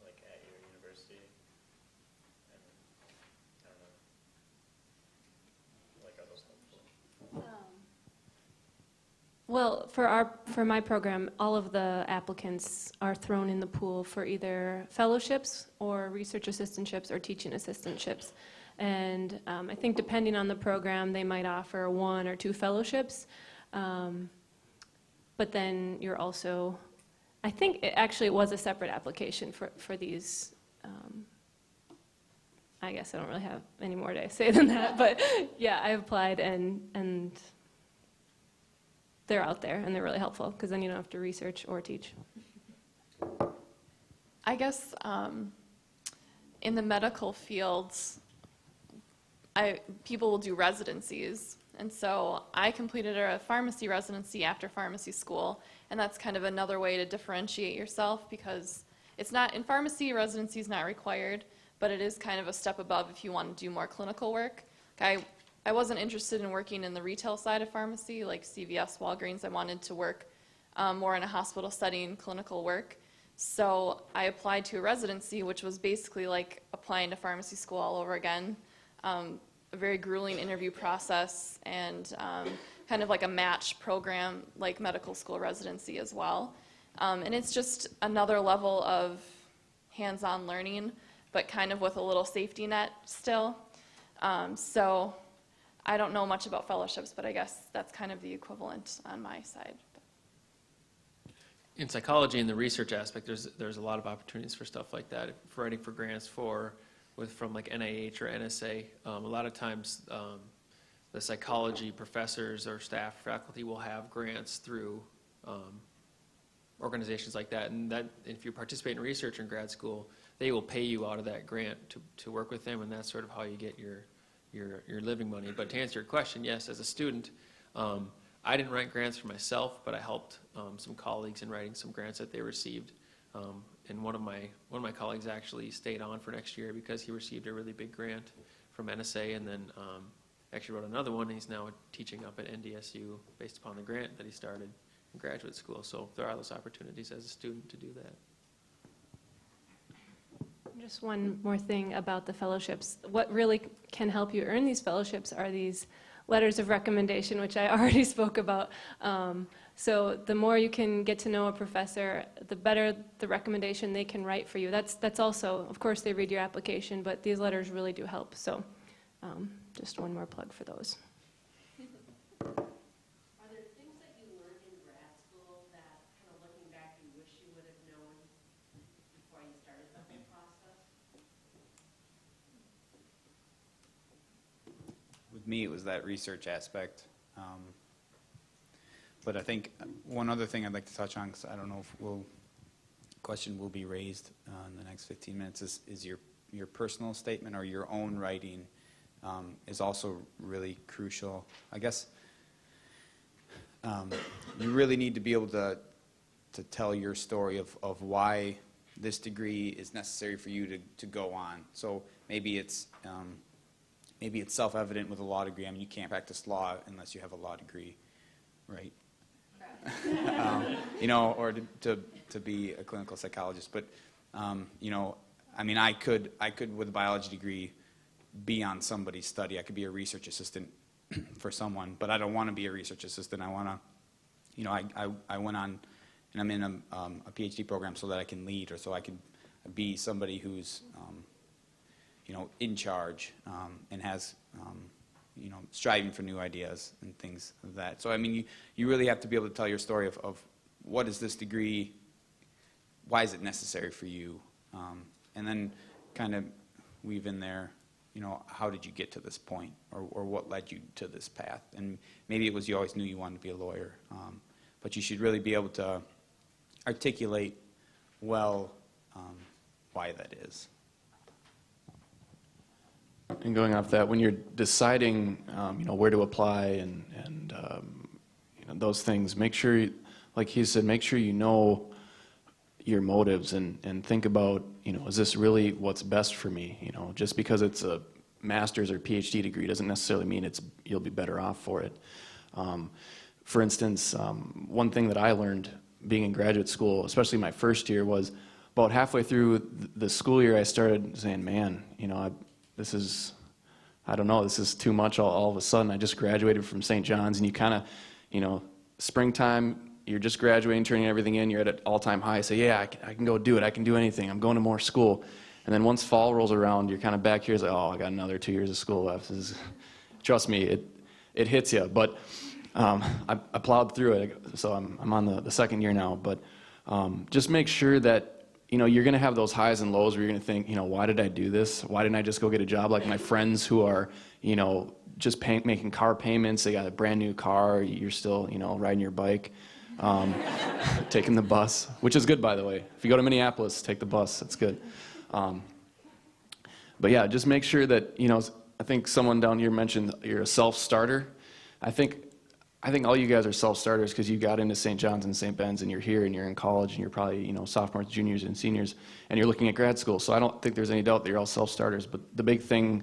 like at your university? And I don't know. Like, are those helpful? Well, for my program, all of the applicants are thrown in the pool for either fellowships or research assistantships or teaching assistantships. And I think depending on the program, they might offer 1 or 2 fellowships. But then you're also, I think it was a separate application for these. I guess I don't really have any more to say than that, but yeah, I applied and they're out there and they're really helpful because then you don't have to research or teach. I guess in the medical fields, people will do residencies. And so I completed a pharmacy residency after pharmacy school, and that's kind of another way to differentiate yourself because it's not, in pharmacy, residency is not required, but it is kind of a step above if you want to do more clinical work. I wasn't interested in working in the retail side of pharmacy, like CVS, Walgreens. I wanted to work more in a hospital setting, clinical work. So I applied to a residency, which was basically like applying to pharmacy school all over again. A very grueling interview process and kind of like a match program like medical school residency as well. And it's just another level of hands-on learning, but kind of with a little safety net still. So I don't know much about fellowships, but I guess that's kind of the equivalent on my side. In psychology, in the research aspect, there's a lot of opportunities for stuff like that. For writing for grants from like NIH or NSA, a lot of times the psychology professors or staff, faculty will have grants through organizations like that. And that, if you participate in research in grad school, they will pay you out of that grant to work with them, and that's sort of how you get your living money. But to answer your question, yes, as a student, I didn't write grants for myself, but I helped some colleagues in writing some grants that they received. And one of my colleagues actually stayed on for next year because he received a really big grant from NSA, and then actually wrote another one. And he's now teaching up at NDSU based upon the grant that he started in graduate school. So there are those opportunities as a student to do that. Just one more thing about the fellowships. What really can help you earn these fellowships are these letters of recommendation, which I already spoke about. So the more you can get to know a professor, the better the recommendation they can write for you. That's also, of course, they read your application, but these letters really do help. So just one more plug for those. Are there things that you learned in grad school that, kind of looking back, you wish you would have known before you started the whole process? With me, it was that research aspect. But I think one other thing I'd like to touch on, because I don't know if question will be raised in the next 15 minutes, is your personal statement or your own writing is also really crucial. I guess you really need to be able to tell your story of why this degree is necessary for you to go on. So maybe it's self-evident with a law degree. I mean, you can't practice law unless you have a law degree, right? Or to be a clinical psychologist. But, I mean, I could with a biology degree be on somebody's study. I could be a research assistant for someone, but I don't want to be a research assistant. I want to, I went on, and I'm in a PhD program so that I can lead, or so I can be somebody who's, in charge and has, striving for new ideas and things of that. So, I mean, you really have to be able to tell your story of what is this degree, why is it necessary for you, and then kind of weave in there, how did you get to this point, or what led you to this path? And maybe it was you always knew you wanted to be a lawyer, but you should really be able to articulate well why that is. And going off that, when you're deciding, where to apply and those things, make sure, like he said, make sure you know your motives and think about, is this really what's best for me? Just because it's a master's or PhD degree doesn't necessarily mean you'll be better off for it. For instance, one thing that I learned being in graduate school, especially my first year, was about halfway through the school year, I started saying, man, this is too much all of a sudden. I just graduated from St. John's, and you kind of, springtime, you're just graduating, turning everything in, you're at an all-time high, say, yeah, I can go do it, I can do anything, I'm going to more school. And then once fall rolls around, you're kind of back here, it's like, oh, I got another 2 years of school left. Trust me, it hits you. But I plowed through it, so I'm on the second year now. But just make sure that you're going to have those highs and lows where you're going to think, why did I do this? Why didn't I just go get a job like my friends who are, just making car payments? They got a brand new car. You're still, riding your bike, taking the bus, which is good, by the way. If you go to Minneapolis, take the bus. That's good. But yeah, just make sure that, I think someone down here mentioned you're a self-starter. I think all you guys are self-starters because you got into St. John's and St. Ben's, and you're here and you're in college and you're probably, sophomores, juniors, and seniors, and you're looking at grad school. So I don't think there's any doubt that you're all self-starters. But the big thing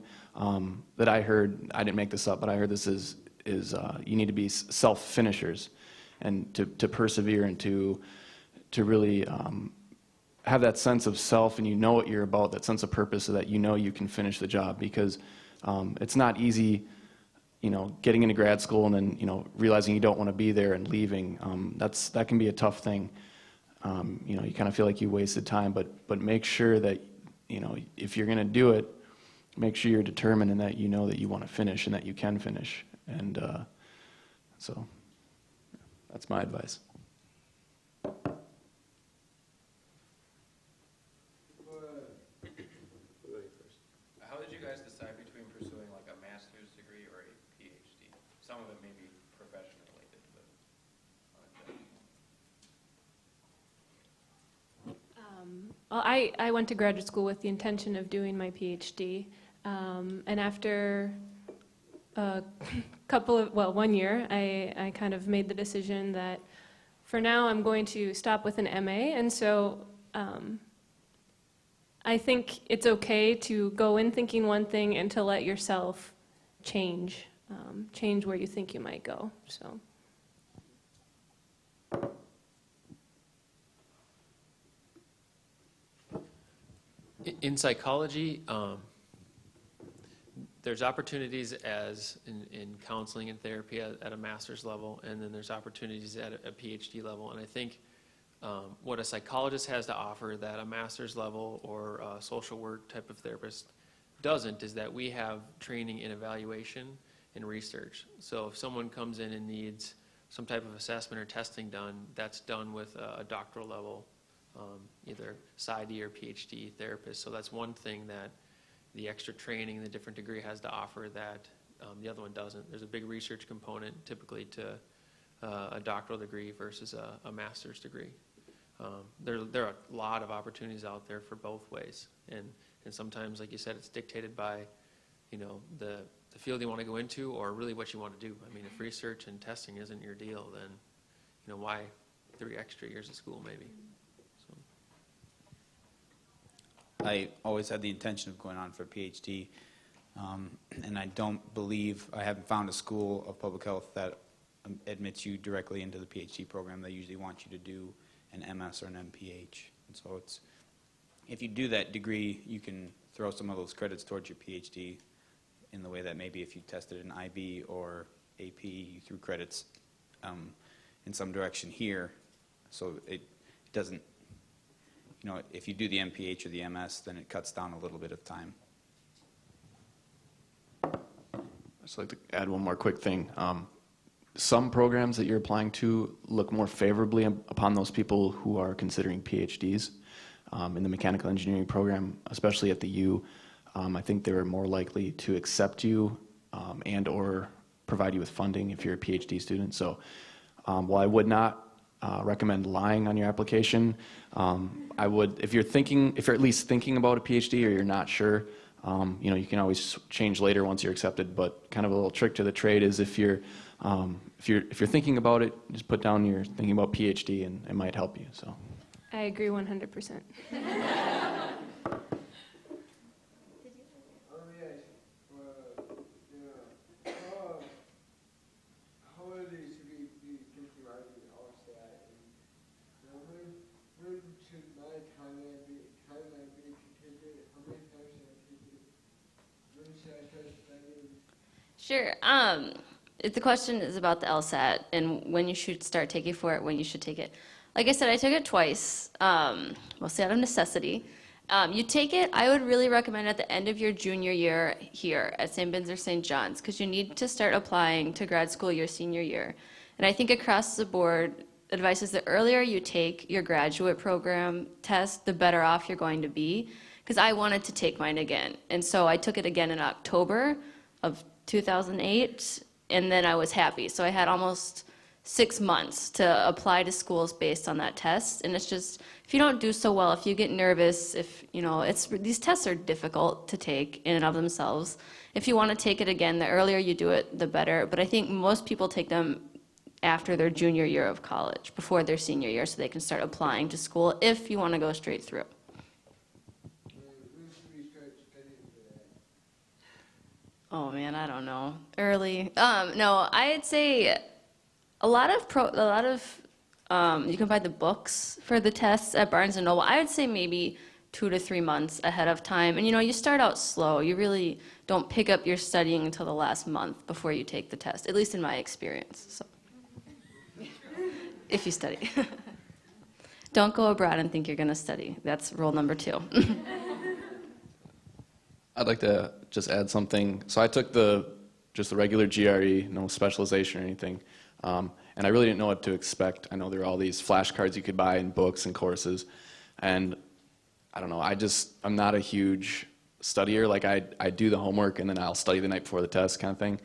that I heard, I didn't make this up, but I heard this is you need to be self-finishers, and to persevere and to really have that sense of self, and what you're about, that sense of purpose, so that you can finish the job. Because it's not easy, getting into grad school and then, realizing you don't want to be there and leaving. That can be a tough thing. You kind of feel like you wasted time, but make sure that, if you're going to do it, make sure you're determined and that that you want to finish and that you can finish. And so that's my advice. How did you guys decide between pursuing like a master's degree or a PhD? Some of it may be profession related, but Well, I went to graduate school with the intention of doing my PhD, and after a 1 year, I kind of made the decision that for now I'm going to stop with an MA, and so I think it's okay to go in thinking one thing and to let yourself change where you think you might go. So. In psychology, there's opportunities as in counseling and therapy at a master's level, and then there's opportunities at a PhD level. And I think what a psychologist has to offer that a master's level or a social work type of therapist doesn't is that we have training in evaluation and research. So if someone comes in and needs some type of assessment or testing done, that's done with a doctoral level, either PsyD or PhD therapist. So that's one thing that the extra training, the different degree has to offer that the other one doesn't. There's a big research component typically to a doctoral degree versus a master's degree. There are a lot of opportunities out there for both ways, and sometimes, like you said, it's dictated by the field you want to go into or really what you want to do. I mean, if research and testing isn't your deal, then why 3 extra years of school maybe? So. I always had the intention of going on for a PhD, and I haven't found a school of public health that admits you directly into the PhD program. They usually want you to do an MS or an MPH. And so if you do that degree, you can throw some of those credits towards your PhD in the way that maybe if you tested an IB or AP, you threw credits in some direction here. So it doesn't, if you do the MPH or the MS, then it cuts down a little bit of time. I'd just like to add one more quick thing. Some programs that you're applying to look more favorably upon those people who are considering PhDs. In the mechanical engineering program, especially at the U, I think they're more likely to accept you and or provide you with funding if you're a PhD student. So while I would not recommend lying on your application, I would, if you're at least thinking about a PhD or you're not sure, you can always change later once you're accepted. But kind of a little trick to the trade is if you're thinking about it, just put down you're thinking about PhD, and it might help you. So I agree 100%. Sure. The question is about the LSAT and when you should start taking for it, when you should take it. Like I said, I took it twice, mostly out of necessity. You take it, I would really recommend at the end of your junior year here at St. Ben's or St. John's, because you need to start applying to grad school your senior year. And I think across the board, advice is the earlier you take your graduate program test, the better off you're going to be, because I wanted to take mine again. And so I took it again in October of 2008, and then I was happy. So I had almost 6 months to apply to schools based on that test. And it's just, if you don't do so well, if you get nervous, these tests are difficult to take in and of themselves. If you want to take it again, the earlier you do it, the better. But I think most people take them after their junior year of college, before their senior year, so they can start applying to school if you want to go straight through. Oh man, I don't know. Early. No, I'd say a lot of you can buy the books for the tests at Barnes & Noble. I would say maybe 2 to 3 months ahead of time. And you start out slow. You really don't pick up your studying until the last month before you take the test, at least in my experience. So, if you study. Don't go abroad and think you're going to study. That's rule number 2. I'd like to just add something. So I took just the regular GRE, no specialization or anything, and I really didn't know what to expect. I know there are all these flashcards you could buy in books and courses, and I don't know, I'm not a huge studier. Like I do the homework and then I'll study the night before the test kind of thing.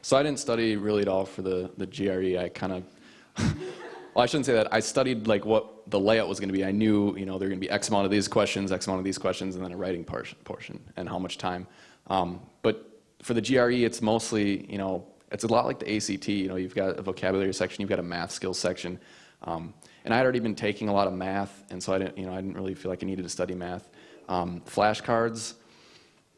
So I didn't study really at all for the GRE. I kind of, well, I shouldn't say that. I studied like what the layout was going to be. I knew, there were going to be X amount of these questions, X amount of these questions, and then a writing portion and how much time. But for the GRE, it's mostly, it's a lot like the ACT. You've got a vocabulary section, you've got a math skills section. And I had already been taking a lot of math, and so I didn't really feel like I needed to study math. Flashcards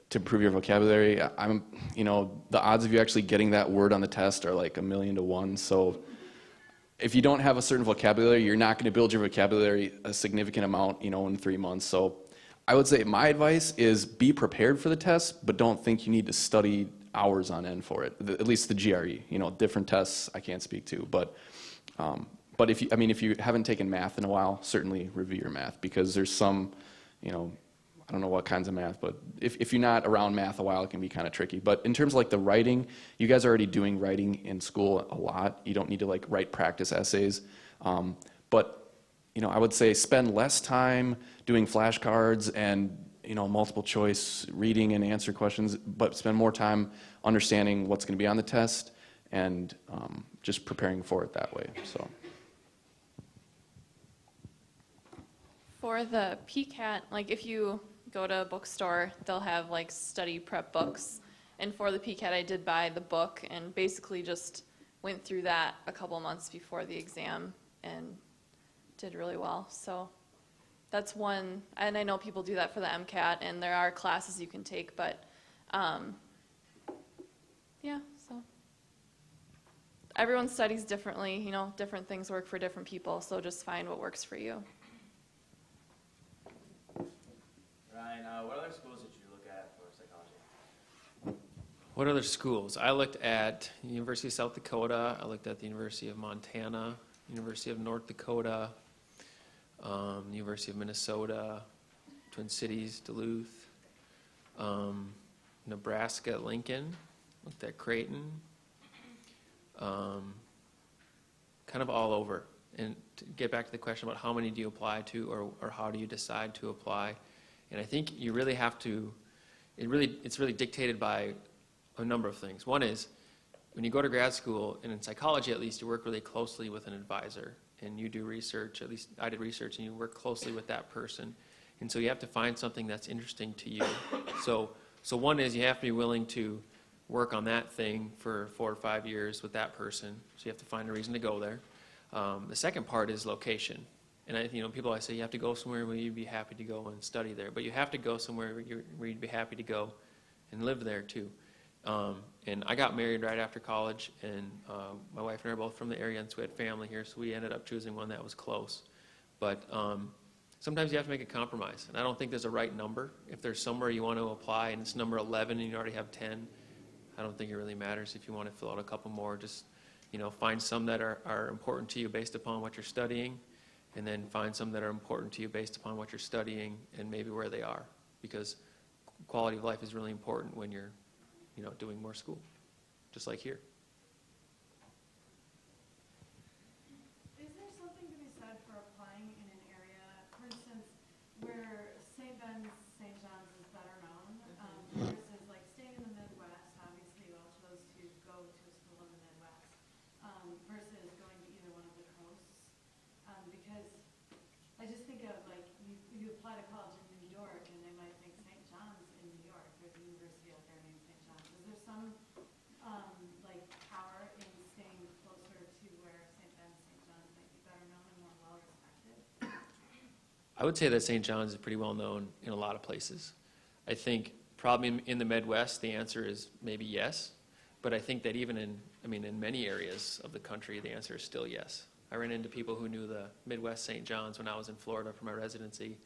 to improve your vocabulary. The odds of you actually getting that word on the test are like 1,000,000 to 1. So if you don't have a certain vocabulary, you're not going to build your vocabulary a significant amount, in 3 months. So I would say my advice is be prepared for the test, but don't think you need to study hours on end for it. At least the GRE, different tests I can't speak to, but if you haven't taken math in a while, certainly review your math, because there's some, I don't know what kinds of math, but if you're not around math a while, it can be kind of tricky. But in terms of like the writing, you guys are already doing writing in school a lot. You don't need to like write practice essays. But I would say spend less time doing flashcards and multiple choice reading and answer questions, but spend more time understanding what's going to be on the test and just preparing for it that way. So. For the PCAT, like if you go to a bookstore, they'll have like study prep books. And for the PCAT, I did buy the book and basically just went through that a couple months before the exam and did really well. So that's one, and I know people do that for the MCAT, and there are classes you can take, but yeah, so. Everyone studies differently, different things work for different people, so just find what works for you. Ryan, what other schools did you look at for psychology? What other schools? I looked at the University of South Dakota. I looked at the University of Montana, University of North Dakota, University of Minnesota, Twin Cities, Duluth, Nebraska at Lincoln, looked at Creighton, kind of all over. And to get back to the question about how many do you apply to or how do you decide to apply, and I think you really have to it's really dictated by a number of things. One is, when you go to grad school, and in psychology at least, you work really closely with an advisor, and you do research, at least I did research, and you work closely with that person. And so you have to find something that's interesting to you. So one is you have to be willing to work on that thing for 4 or 5 years with that person. So you have to find a reason to go there. The second part is location. And people always say you have to go somewhere where you'd be happy to go and study there. But you have to go somewhere where you'd be happy to go and live there too. And I got married right after college, and my wife and I are both from the area, and so we had family here, so we ended up choosing one that was close. But sometimes you have to make a compromise, and I don't think there's a right number. If there's somewhere you want to apply and it's number 11 and you already have 10, I don't think it really matters. If you want to fill out a couple more, just find some that are important to you based upon what you're studying, and then find some that are important to you based upon what you're studying and maybe where they are, because quality of life is really important when you're doing more school, just like here. Is there something to be said for applying in an area, for instance, where St. Ben's, St. John's is better known, versus like staying in the Midwest, obviously you all chose to go to a school in the Midwest, versus going to either one of the coasts? Because I just think of like, you apply to college in New York and they might think St. John's in New York, there's a university out there named St. John's. Is there some like power in staying closer to where St. Ben's, St. John's might be better known and more well respected? I would say that St. John's is pretty well known in a lot of places. I think probably in the Midwest, the answer is maybe yes. But I think that even in many areas of the country, the answer is still yes. I ran into people who knew the Midwest St. John's when I was in Florida for my residency.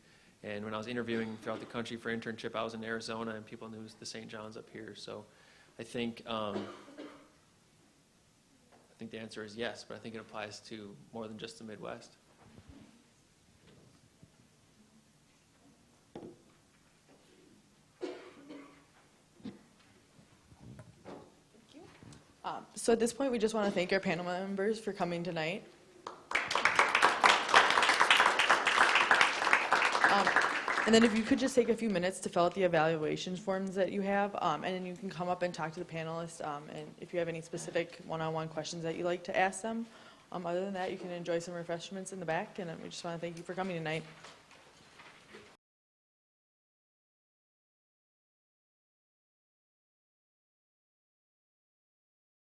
And when I was interviewing throughout the country for internship, I was in Arizona, and people knew the St. John's up here. So I think the answer is yes, but I think it applies to more than just the Midwest. So at this point, we just want to thank our panel members for coming tonight. And then if you could just take a few minutes to fill out the evaluations forms that you have, and then you can come up and talk to the panelists, and if you have any specific one-on-one questions that you'd like to ask them. Other than that, you can enjoy some refreshments in the back, and we just want to thank you for coming tonight.